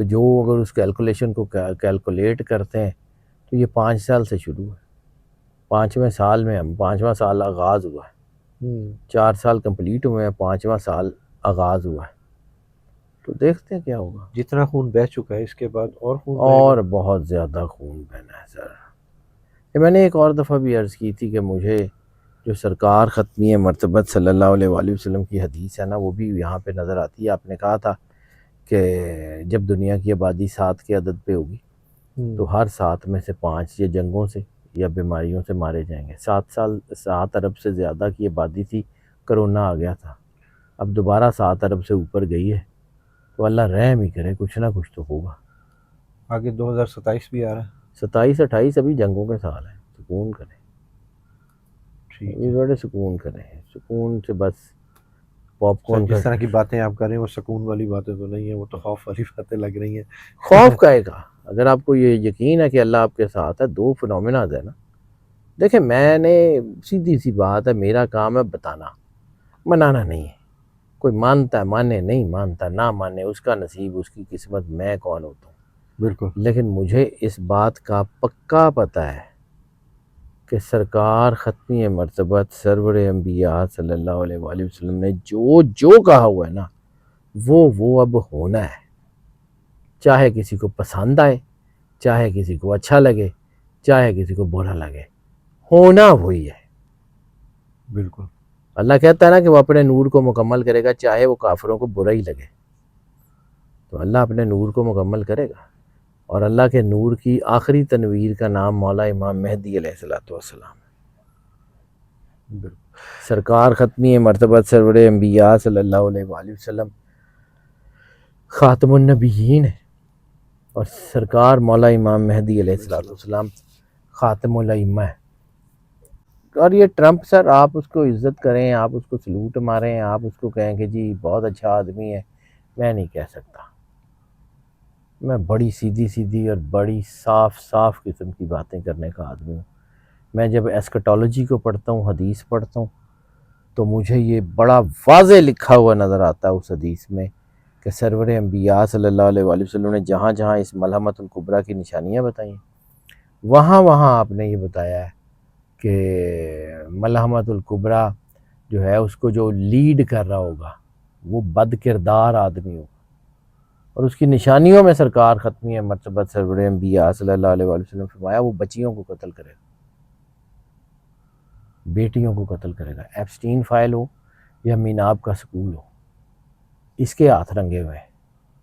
تو جو اگر اس کیلکولیشن کو کیلکولیٹ کرتے ہیں تو یہ 5 سال سے شروع ہے، 5ویں سال میں ہم 5واں سال آغاز ہوا ہے، 4 سال کمپلیٹ ہوئے ہیں، 5واں سال آغاز ہوا ہے، تو دیکھتے ہیں کیا ہوگا۔ جتنا خون بہہ چکا ہے اس کے بعد اور خون بہے اور گا۔ بہت زیادہ خون بہنا ہے سر۔ یہ میں نے ایک اور دفعہ بھی عرض کی تھی کہ مجھے جو سرکار ختمی مرتبت صلی اللہ علیہ وآلہ وسلم کی حدیث ہے نا، وہ بھی یہاں پہ نظر آتی ہے۔ آپ نے کہا تھا کہ جب دنیا کی آبادی 7 کے عدد پہ ہوگی تو ہر 7 میں سے 5 یا جنگوں سے یا بیماریوں سے مارے جائیں گے۔ 7 ارب سے زیادہ کی آبادی تھی، کرونا آ گیا تھا، اب دوبارہ 7 ارب سے اوپر گئی ہے، تو اللہ رحم ہی کرے، کچھ نہ کچھ تو ہوگا۔ آگے 2027 بھی آ رہا ہے۔ 27 28 ابھی جنگوں کے سال ہیں، سکون کریں، ٹھیک یہ ہے، بڑے سکون کریں، سکون سے بس پاپ سر کارن جس کا طرح کی باتیں آپ کر رہے ہیں وہ سکون والی باتیں تو نہیں ہیں، وہ تو خوف والی باتیں لگ رہی ہیں۔ خوف کہے گا۔ اگر آپ کو یہ یقین ہے کہ اللہ آپ کے ساتھ ہے، 2 فنومناز ہے نا۔ دیکھیں میں نے سیدھی سی بات ہے، میرا کام ہے بتانا، منانا نہیں ہے۔ کوئی مانتا ہے مانے، نہیں مانتا نہ مانے، اس کا نصیب، اس کی قسمت، میں کون ہوتا ہوں۔ بالکل لیکن مجھے اس بات کا پکا پتہ ہے کہ سرکار ختمی مرتبت سرور انبیاء صلی اللہ علیہ وآلہ وسلم نے جو کہا ہوا ہے نا، وہ اب ہونا ہے، چاہے کسی کو پسند آئے، چاہے کسی کو اچھا لگے، چاہے کسی کو برا لگے، ہونا وہی ہے۔ بالکل، اللہ کہتا ہے نا کہ وہ اپنے نور کو مکمل کرے گا، چاہے وہ کافروں کو برا ہی لگے، تو اللہ اپنے نور کو مکمل کرے گا۔ اور اللہ کے نور کی آخری تنویر کا نام مولا امام مہدی علیہ السلام ہے۔ بالکل، سرکار ختمی مرتبت سرور انبیاء صلی اللہ علیہ وآلہ وسلم خاتم النبیین ہے، اور سرکار مولا امام مہدی علیہ السلام خاتم الائمہ ہے۔ اور یہ ٹرمپ سر، آپ اس کو عزت کریں، آپ اس کو سلوٹ ماریں، آپ اس کو کہیں کہ جی بہت اچھا آدمی ہے، میں نہیں کہہ سکتا۔ میں بڑی سیدھی اور بڑی صاف قسم کی باتیں کرنے کا آدمی ہوں۔ میں جب ایسکٹالوجی کو پڑھتا ہوں، حدیث پڑھتا ہوں، تو مجھے یہ بڑا واضح لکھا ہوا نظر آتا ہے اس حدیث میں کہ سرور انبیاء صلی اللہ علیہ وآلہ وسلم نے جہاں جہاں اس ملحمۃ الکبریٰ کی نشانیاں بتائیں، وہاں آپ نے یہ بتایا ہے کہ ملحمۃ الکبریٰ جو ہے اس کو جو لیڈ کر رہا ہوگا وہ بد کردار آدمی ہوگا، اور اس کی نشانیوں میں سرکار ختمی مرتبت سرور انبیاء صلی اللہ علیہ وآلہ وسلم فرمایا وہ بچیوں کو قتل کرے گا، بیٹیوں کو قتل کرے گا، ایپسٹین فائل ہو یا میناب کا سکول ہو، اس کے ہاتھ رنگے ہوئے ہیں۔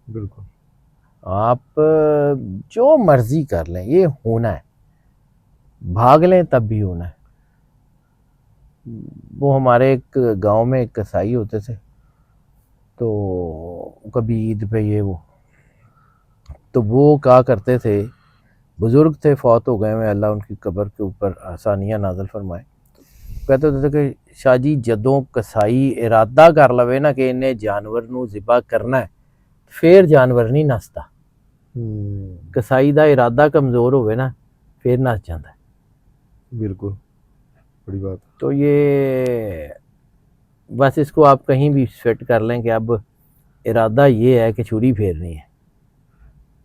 بالکل، آپ جو مرضی کر لیں، یہ ہونا ہے، بھاگ لیں تب بھی ہونا ہے۔ وہ ہمارے ایک گاؤں میں ایک کسائی ہوتے تھے، تو کبھی عید پہ یہ وہ، تو وہ کہا کرتے تھے، بزرگ تھے، فوت ہو گئے ہیں، اللہ ان کی قبر کے اوپر آسانیاں نازل فرمائے، کہتے ہوتے تھے کہ شاہ جی جدوں کسائی ارادہ کر لوے نا کہ انہیں جانور نو ذبح کرنا ہے، پھر جانور نہیں نستا۔ کسائی دا ارادہ کمزور ہوئے نا پھر نس جاتا ہے۔ بالکل، بڑی بات۔ تو یہ بس اس کو آپ کہیں بھی فٹ کر لیں کہ اب ارادہ یہ ہے کہ چھری پھیرنی ہے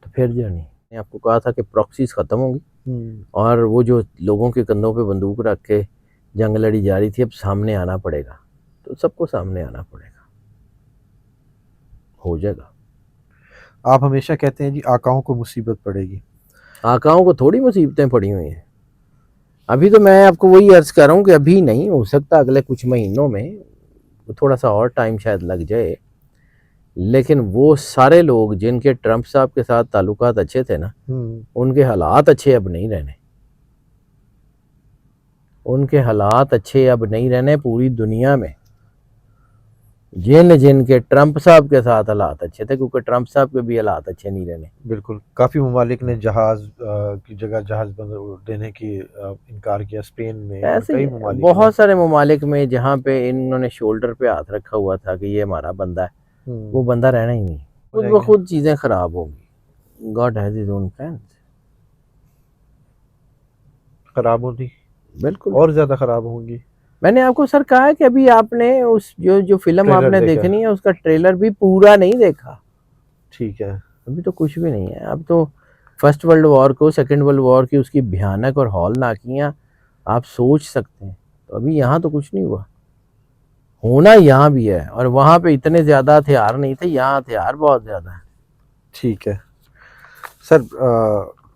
تو پھر جانی ہے۔ میں نے آپ کو کہا تھا کہ پراکسیز ختم ہوں گی، اور وہ جو لوگوں کے کندھوں پہ بندوق رکھ کے جنگ لڑی جا رہی تھی، اب سامنے آنا پڑے گا، تو سب کو سامنے آنا پڑے گا، ہو جائے گا۔ آپ ہمیشہ کہتے ہیں جی آقاؤں کو مصیبت پڑے گی، آقاؤں کو تھوڑی مصیبتیں پڑی ہوئی ہیں، ابھی تو میں آپ کو وہی عرض کر رہا ہوں کہ ابھی نہیں ہو سکتا، اگلے کچھ مہینوں میں تھوڑا سا اور ٹائم شاید لگ جائے، لیکن وہ سارے لوگ جن کے ٹرمپ صاحب کے ساتھ تعلقات اچھے تھے نا، ان کے حالات اچھے اب نہیں رہنے، ان کے حالات اچھے اب نہیں رہنے پوری دنیا میں۔ جن کے ٹرمپ صاحب کے ساتھ حالات اچھے تھے، کیونکہ ٹرمپ صاحب کے بھی حالات اچھے نہیں رہنے۔ بالکل، کافی ممالک نے جہاز کی جگہ جہاز دینے کی انکار کیا، اسپین میں اور ایسے کئی ہی ممالک بہت سارے ممالک میں جہاں پہ انہوں نے شولڈر پہ ہاتھ رکھا ہوا تھا کہ یہ ہمارا بندہ ہے، وہ بندہ رہنا ہی نہیں، خود بخود چیزیں خراب ہوگی۔ God has his own plans۔ خراب ہوتی، بالکل، اور زیادہ خراب ہوں گی۔ میں نے آپ کو سر کہا ہے کہ ابھی آپ نے اس جو فلم آپ ٹریلر نے دیکھا، دیکھنی ہے اس کا ٹریلر بھی پورا نہیں دیکھا۔ ٹھیک ہے، ابھی تو کچھ بھی نہیں ہے. اب تو فرسٹ ورلڈ وار کو سیکنڈ ورلڈ وار کی اس کی بھیانک اور ہولناکیاں آپ سوچ سکتے ہیں. تو ابھی یہاں تو کچھ نہیں ہوا. ہونا یہاں بھی ہے، اور وہاں پہ اتنے زیادہ ہتھیار نہیں تھے، یہاں ہتھیار بہت زیادہ ہیں. ٹھیک ہے سر.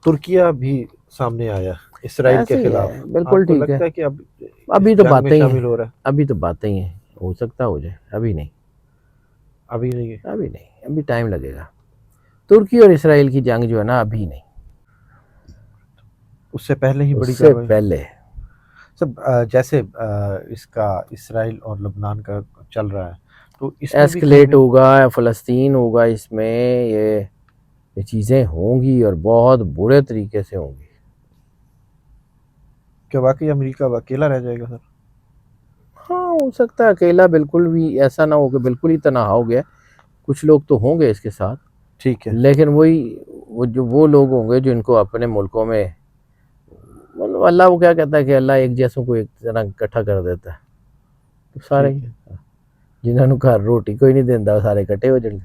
ترکیہ بھی سامنے آیا اسرائیل کے ایسے ہی خلاف. ہے، آپ بالکل کو ٹھیک ہے. لگتا ہے کہ اب اس ابھی تو جنگ میں باتیں ہی ہیں، شامل ہو رہا ہے؟ ابھی تو باتیں ہی ہیں. ہو سکتا ہو جائے، ابھی نہیں. ابھی نہیں ہے. ابھی نہیں، ابھی ٹائم لگے گا. ترکی اور اسرائیل کی جنگ جو ہے نا، ابھی نہیں، اس سے پہلے ہی اس بڑی سے کارروائی. پہلے. سب جیسے اس کا اسرائیل اور لبنان کا چل رہا ہے تو اس میں بھی کہیں ایسکلیٹ ہوگا، فلسطین ہوگا، اس میں یہ چیزیں ہوں گی اور بہت برے طریقے سے ہوں گی. کہ واقعی امریکہ اکیلا رہ جائے گا سر؟ ہاں ہو سکتا ہے اکیلا، بالکل بھی ایسا نہ ہو کہ بالکل ہی تنہا ہو گیا. کچھ لوگ تو ہوں گے اس کے ساتھ، ٹھیک ہے. لیکن وہ لوگ ہوں گے جن کو اپنے ملکوں میں، مطلب اللہ وہ کیا کہتا ہے کہ اللہ ایک جیسوں کو ایک طرح اکٹھا کر دیتا ہے. تو سارے ٹھیک ہے. جنہوں نے گھر روٹی کوئی نہیں دینا، وہ سارے اکٹھے ہو جائیں گے.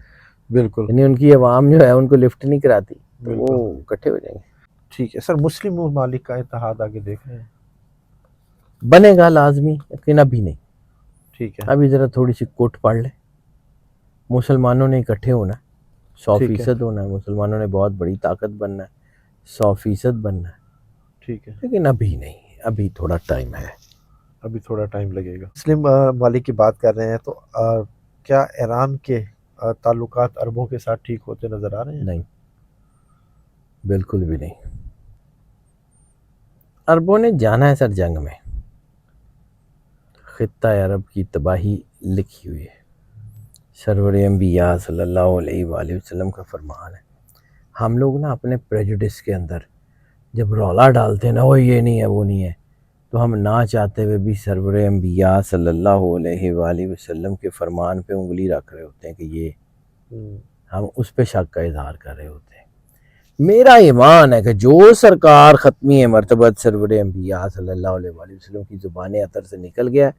بالکل یعنی ان کی عوام جو ہے ان کو لفٹ نہیں کراتی، تو وہ بالکل. اکٹھے ہو جائیں گے. ٹھیک ہے سر. مسلم ممالک کا اتحاد آگے دیکھ رہے ہیں؟ بنے گا لازمی، لیکن ابھی نہیں. ٹھیک ہے. ابھی ذرا تھوڑی سی کوٹ پڑھ لیں. مسلمانوں نے اکٹھے ہونا ہے، ٹھیک ہے. 100% ہونا ہے. مسلمانوں نے بہت بڑی طاقت بننا ہے، 100% بننا ہے. ٹھیک ہے. لیکن ابھی نہیں، ابھی تھوڑا ٹائم ہے. ابھی تھوڑا ٹائم لگے گا. مسلم ممالک کی بات کر رہے ہیں تو کیا ایران کے تعلقات عربوں کے ساتھ ٹھیک ہوتے نظر آ رہے ہیں؟ نہیں، بالکل بھی نہیں. عربوں نے جانا ہے سر جنگ میں. خطہ عرب کی تباہی لکھی ہوئی ہے. سرور انبیاء صلی اللہ علیہ وآلہ وسلم کا فرمان ہے. ہم لوگ نا اپنے پریجوڈس کے اندر جب رولا ڈالتے ہیں نا، وہ یہ نہیں ہے وہ نہیں ہے، تو ہم نہ چاہتے ہوئے بھی سرور انبیاء صلی اللہ علیہ وآلہ وسلم کے فرمان پہ انگلی رکھ رہے ہوتے ہیں کہ یہ، ہم اس پہ شک کا اظہار کر رہے ہوتے ہیں. میرا ایمان ہے کہ جو سرکار ختمی مرتبت سرور انبیاء صلی اللہ علیہ وآلہ وسلم کی زبان اطہر سے نکل گیا ہے،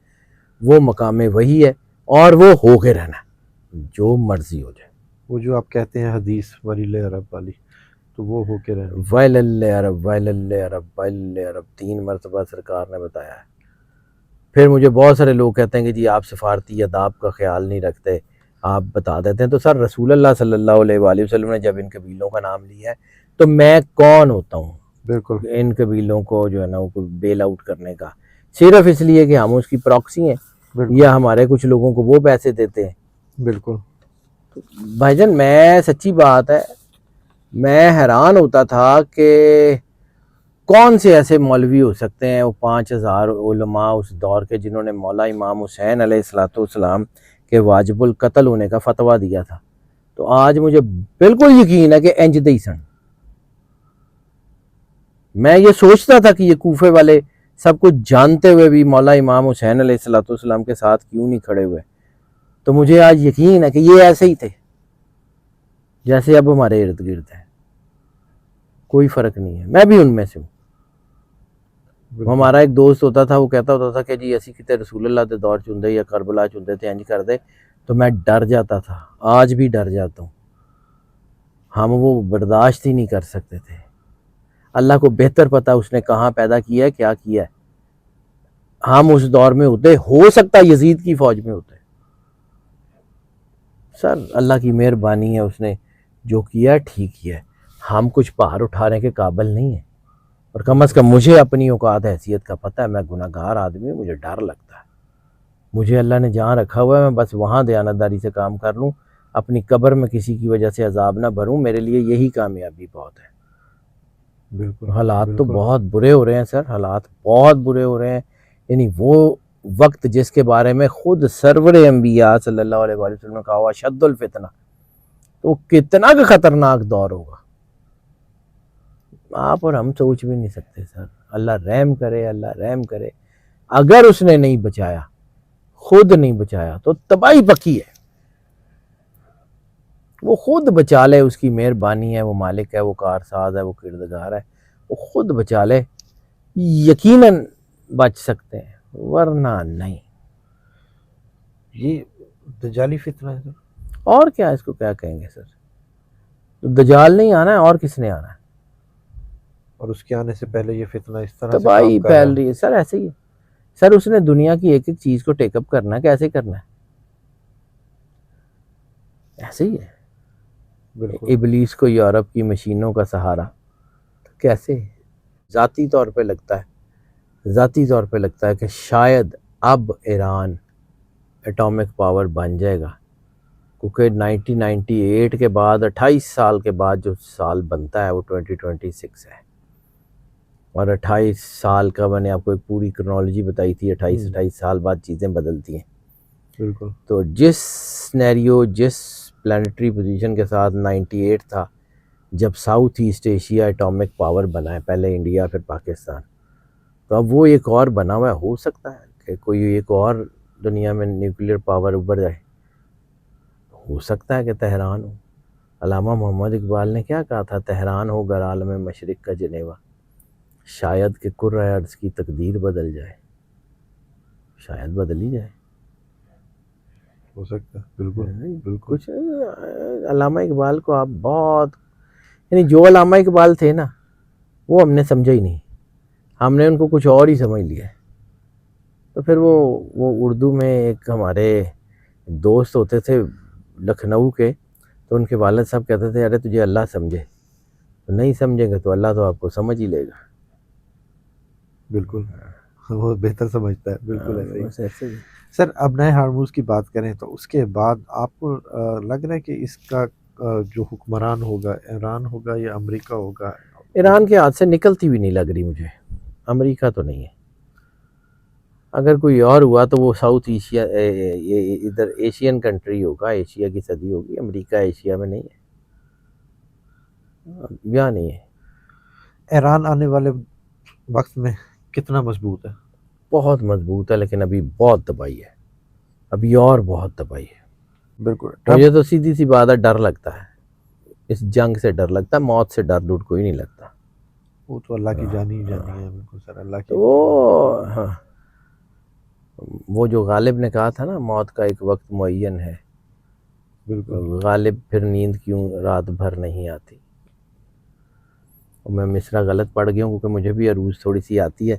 وہ مقام وحی ہے اور وہ ہو کے رہنا ہے، جو مرضی ہو جائے. وہ جو آپ کہتے ہیں حدیث ولیل عرب والی، تو وہ ہو کے رہنی. ویل عرب ویل عرب ویل عرب 3 مرتبہ سرکار نے بتایا ہے. پھر مجھے بہت سارے لوگ کہتے ہیں کہ جی آپ سفارتی آداب کا خیال نہیں رکھتے، آپ بتا دیتے ہیں. تو سر رسول اللہ صلی اللہ علیہ وآلہ وسلم نے جب ان قبیلوں کا نام لیا ہے تو میں کون ہوتا ہوں بالکل ان قبیلوں کو جو ہے نا وہ بیل آؤٹ کرنے کا؟ صرف اس لیے کہ ہم اس کی پراکسی ہیں بالکل یا ہمارے کچھ لوگوں کو وہ پیسے دیتے ہیں. بالکل. بھائی جان میں سچی بات ہے، میں حیران ہوتا تھا کہ کون سے ایسے مولوی ہو سکتے ہیں، وہ 5000 علماء اس دور کے جنہوں نے مولا امام حسین علیہ السلام کے واجب القتل ہونے کا فتویٰ دیا تھا. تو آج مجھے بالکل یقین ہے کہ انج دے سن. میں یہ سوچتا تھا کہ یہ کوفے والے سب کچھ جانتے ہوئے بھی مولا امام حسین علیہ السلام کے ساتھ کیوں نہیں کھڑے ہوئے. تو مجھے آج یقین ہے کہ یہ ایسے ہی تھے جیسے اب ہمارے ارد گرد ہیں. کوئی فرق نہیں ہے، میں بھی ان میں سے ہوں. ہمارا ایک دوست ہوتا تھا، وہ کہتا ہوتا تھا کہ جی اسی کتے رسول اللہ دے دور چندے یا کربلا چندے تھے، انج کر دے. تو میں ڈر جاتا تھا، آج بھی ڈر جاتا ہوں. ہم وہ برداشت ہی نہیں کر سکتے تھے. اللہ کو بہتر پتہ اس نے کہاں پیدا کیا ہے، کیا کیا ہے. ہم اس دور میں ہوتے، ہو سکتا یزید کی فوج میں ہوتے. سر اللہ کی مہربانی ہے، اس نے جو کیا ٹھیک کیا ہے. ہم کچھ پہاڑ اٹھانے کے قابل نہیں ہیں، اور کم از کم مجھے اپنی اوقات حیثیت کا پتہ ہے. میں گناہ گار آدمی ہوں، مجھے ڈر لگتا ہے. مجھے اللہ نے جہاں رکھا ہوا ہے میں بس وہاں دیانتداری سے کام کر لوں، اپنی قبر میں کسی کی وجہ سے عذاب نہ بھروں. میرے لیے یہی کامیابی بہت ہے. بالکل. حالات تو بہت برے ہو رہے ہیں سر، حالات بہت برے ہو رہے ہیں. یعنی وہ وقت جس کے بارے میں خود سرور انبیاء صلی اللہ علیہ وآلہ وسلم نے کہا ہوا شد الفتنہ، تو کتنا کا خطرناک دور ہوگا آپ اور ہم سوچ بھی نہیں سکتے. سر اللہ رحم کرے، اللہ رحم کرے. اگر اس نے نہیں بچایا، خود نہیں بچایا، تو تباہی پکی ہے. وہ خود بچا لے، اس کی مہربانی ہے، وہ مالک ہے، وہ کارساز ہے، وہ کردگار ہے. وہ خود بچا لے، یقیناً بچ سکتے ہیں، ورنہ نہیں. یہ دجالی فتنہ ہے سر. اور کیا اس کو کیا کہیں گے سر؟ تو دجال نہیں آنا ہے اور کس نے آنا ہے؟ اور اس کے آنے سے پہلے یہ فتنہ اس طرح سے تباہی کام کر رہا پھیل ہے. رہی ہے سر، ایسے ہی ہے سر. اس نے دنیا کی ایک ایک چیز کو ٹیک اپ کرنا ہے، کیسے کرنا ہے؟ ایسے ہی ہے. بالکل ابلیس کو یورپ کی مشینوں کا سہارا، تو کیسے؟ ذاتی طور پہ لگتا ہے کہ شاید اب ایران ایٹامک پاور بن جائے گا، کیونکہ 1998 کے بعد 28 سال کے بعد جو سال بنتا ہے وہ 2026 ہے. اور 28 سال کا میں نے آپ کو ایک پوری کرنالوجی بتائی تھی، 28 سال بعد چیزیں بدلتی ہیں. بالکل تو جس سنیریو، جس پلانیٹری پوزیشن کے ساتھ 98 تھا جب South East Asia atomic power بنا ہے، پہلے انڈیا پھر پاکستان، تو اب وہ ایک اور بنا ہوا ہے. ہو سکتا ہے کہ کوئی ایک اور دنیا میں نیوکلیر پاور ابھر جائے. ہو سکتا ہے کہ تہران ہو. علامہ محمد اقبال نے کیا کہا تھا؟ تہران ہو گر عالم مشرق کا جنیوا، شاید کہ کرۂ ارض کی تقدیر بدل جائے. شاید بدل ہی جائے. ہو سکتا ہے. بالکل بالکل کچھ علامہ اقبال کو آپ بہت، یعنی جو علامہ اقبال تھے نا وہ ہم نے سمجھا ہی نہیں، ہم نے ان کو کچھ اور ہی سمجھ لیا. تو پھر وہ اردو میں ایک ہمارے دوست ہوتے تھے لکھنؤ کے، تو ان کے والد صاحب کہتے تھے ارے تجھے اللہ سمجھے، تو نہیں سمجھیں گے تو اللہ تو آپ کو سمجھ ہی لے گا. بالکل وہ بہتر سمجھتا ہے. بالکل ایسے ہی. بس ایسے ہی. سر اب نئے ہارموز کی بات کریں تو اس کے بعد آپ کو لگ رہا ہے کہ اس کا جو حکمران ہوگا ایران ہوگا یا امریکہ ہوگا؟ ایران کے ہاتھ سے نکلتی ہوئی نہیں لگ رہی مجھے. امریکہ تو نہیں ہے. اگر کوئی اور ہوا تو وہ ساؤتھ ایشیا، ادھر ایشین کنٹری ہوگا، ایشیا کی صدی ہوگی. امریکہ ایشیا میں نہیں ہے، یہاں نہیں ہے. ایران آنے والے وقت میں کتنا مضبوط ہے؟ بہت مضبوط ہے، لیکن ابھی بہت تباہی ہے، ابھی اور بہت تباہی ہے. بالکل. مجھے تو سیدھی سی بات ہے، ڈر لگتا ہے. اس جنگ سے ڈر لگتا ہے، موت سے ڈر ڈوٹ کوئی نہیں لگتا. وہ تو اللہ کی جانی ہی جانی ہے. بالکل سر، اللہ کی. تو وہ ہاں، وہ جو غالب نے کہا تھا نا موت کا ایک وقت معین ہے، بالکل غالب پھر نیند کیوں رات بھر نہیں آتی. اور میں مصرع غلط پڑھ گیا ہوں کیونکہ مجھے بھی عروج تھوڑی سی آتی ہے،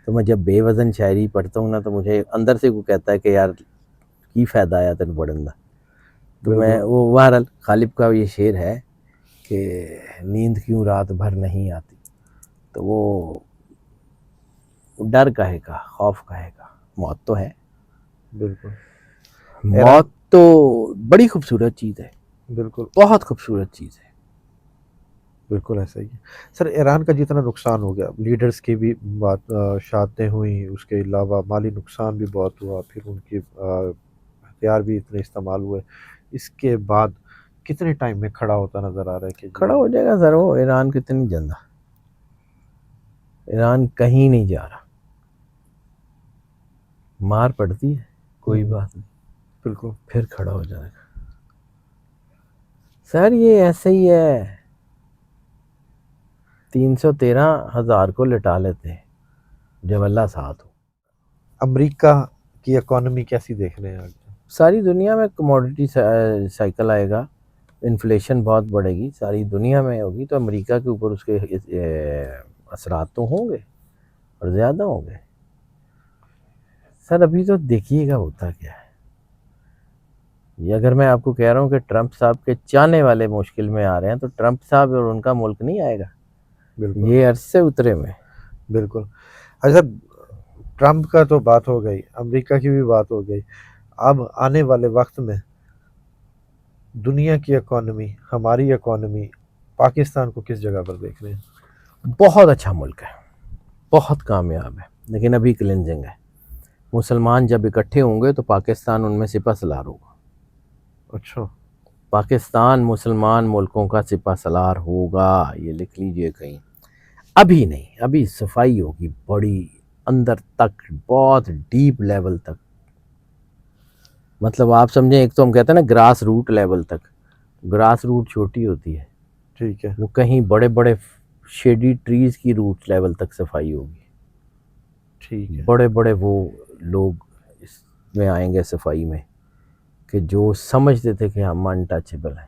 تو میں جب بے وزن شاعری پڑھتا ہوں نا تو مجھے اندر سے وہ کہتا ہے کہ یار کی فائدہ آیا تین پڑھن دا. تو میں بالکل وہ بہرحال غالب کا یہ شعر ہے کہ نیند کیوں رات بھر نہیں آتی. تو وہ ڈر کہے کا، خوف کہے کا، موت تو ہے. بالکل. موت تو بڑی خوبصورت چیز ہے، بالکل بہت خوبصورت چیز ہے. بالکل ایسا ہی ہے. سر ایران کا جتنا نقصان ہو گیا، لیڈرز کی بھی بات شہادتیں ہوئیں، اس کے علاوہ مالی نقصان بھی بہت ہوا، پھر ان کی ہتھیار بھی اتنے استعمال ہوئے، اس کے بعد کتنے ٹائم میں کھڑا ہوتا نظر آ رہا ہے کہ کھڑا ہو جائے گا سر. وہ ایران کتنی جندہ، ایران کہیں نہیں جا رہا. مار پڑتی ہے کوئی بات نہیں، بالکل پھر کھڑا ہو جائے گا. سر یہ ایسے ہی ہے، 313,000 کو لٹا لیتے ہیں جب اللہ ساتھ ہو. امریکہ کی اکانومی کیسی دیکھ رہے ہیں آج؟ ساری دنیا میں کموڈٹی سائیکل آئے گا، انفلیشن بہت بڑھے گی، ساری دنیا میں ہوگی، تو امریکہ کے اوپر اس کے اثرات تو ہوں گے اور زیادہ ہوں گے. سر ابھی تو دیکھیے گا ہوتا کیا ہے. یہ اگر میں آپ کو کہہ رہا ہوں کہ ٹرمپ صاحب کے چاہنے والے مشکل میں آ رہے ہیں، تو ٹرمپ صاحب اور ان کا ملک نہیں آئے گا. بالکل یہ عرص سے اترے میں. بالکل. اچھا ٹرمپ کا تو بات ہو گئی، امریکہ کی بھی بات ہو گئی. اب آنے والے وقت میں دنیا کی اکانومی، ہماری اکانومی، پاکستان کو کس جگہ پر دیکھ رہے ہیں؟ بہت اچھا ملک ہے، بہت کامیاب ہے، لیکن ابھی کلینزنگ ہے. مسلمان جب اکٹھے ہوں گے تو پاکستان ان میں سپہ سالار ہوگا. اچھا. پاکستان مسلمان ملکوں کا سپہ سالار ہوگا، یہ لکھ لیجئے کہیں. ابھی نہیں، ابھی صفائی ہوگی بڑی اندر تک، بہت ڈیپ لیول تک. مطلب آپ سمجھیں، ایک تو ہم کہتے ہیں نا گراس روٹ لیول تک، گراس روٹ چھوٹی ہوتی ہے، ٹھیک ہے. وہ کہیں بڑے بڑے شیڈی ٹریز کی روٹ لیول تک صفائی ہوگی. ٹھیک ہے. بڑے بڑے وہ لوگ اس میں آئیں گے صفائی میں کہ جو سمجھتے تھے کہ ہم انٹچیبل ہیں.